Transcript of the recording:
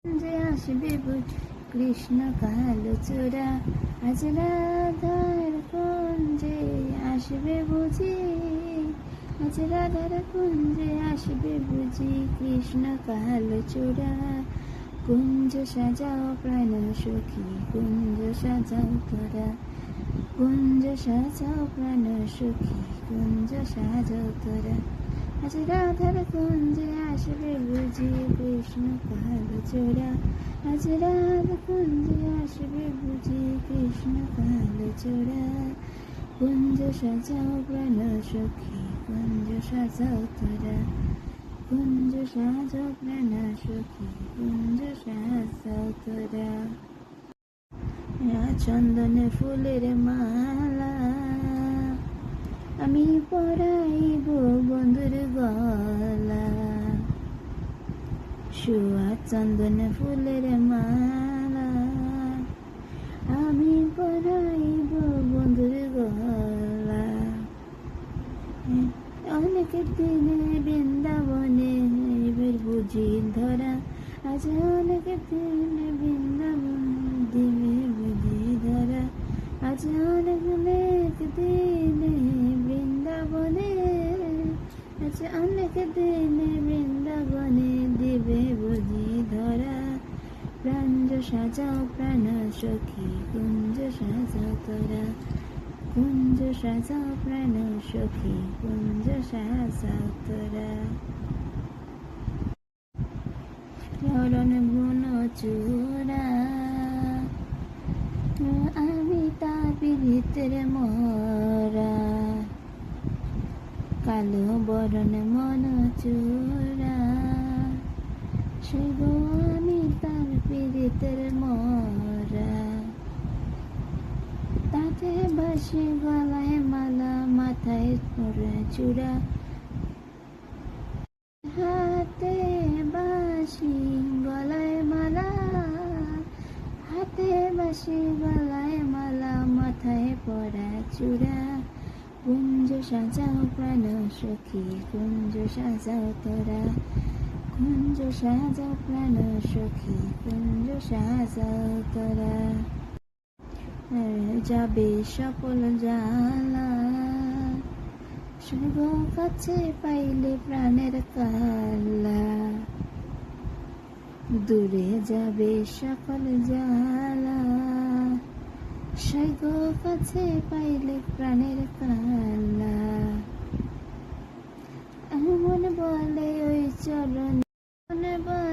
যে আসবে বুঝ কৃষ্ণ কালো চূড়া, আজ রাধার কুঞ্জে আসবে বুঝি, আজ রাধার কুঞ্জে আসবে বুঝি কৃষ্ণ কালো চূড়া। কুঞ্জ সাজাও প্রাণ সখী, কুঞ্জ সাজাও তোরা, কুঞ্জ সাজাও প্রাণ সখী, কুঞ্জ সাজাও তোরা। আজ রাধার কুঞ্জে আসবে বুঝি কৃষ্ণ কালো চূড়া, আজ রাধা কুঞ্জে আসবে বুঝি কৃষ্ণ কালো চূড়া। কুঞ্জ সাজাও প্রাণ সখী, কুঞ্জ সাজাও তোরা, কুঞ্জ সাজাও প্রাণ সখী, কুঞ্জ সাজাও তোরা। চন্দন ফুলের মালা আমি পরাইব বন্ধুর গলা, শুয়া চন্দন ফুলের মালা আমি পরাইব বন্ধুর গলা। অনেক দিনে বৃন্দাবনে এবার বুঝি ধরা, আজ অনেক দিনে বৃন্দাবনে দিবে বুঝি ধরা, আজ অনেক দিনে বৃন্দাবনে, আজ অনেক দিনে বৃন্দাবনে দিবে বুঝি ধরা। প্রাঞ্জ সাজাও প্রাণ সখী, কুঞ্জ সাজাও তোরা, কুঞ্জ সাজাও প্রাণ সখী, কুঞ্জ সাজাও তোরা। চরণ গুণ চূড়া আমি তার ভিতরে মরা, কালো বরণ মন চূড়া সে গো আমি তার ভিতরে মরা। তাতে বাসি গলায় মালা, মাথায় পরে চূড়া, হাতে বাসি গলায় মালা, হাতে বাসি গলায় মালা, মাথায় পরা চূড়া। কুঞ্জ সাজাও প্রাণ সখী, কুঞ্জ সাজাও তোরা, কুঞ্জ সাজাও প্রাণ সখী, কুঞ্জ সাজাও তোরা। যাবে সকল জ্বালা, শুভ কাছে পাইলে প্রাণের কালা, দূরে যাবে সকল জ্বালা, সৈগ কাছে পাইলে প্রাণের কালা। মন বলে ওই চরণ, মন বলে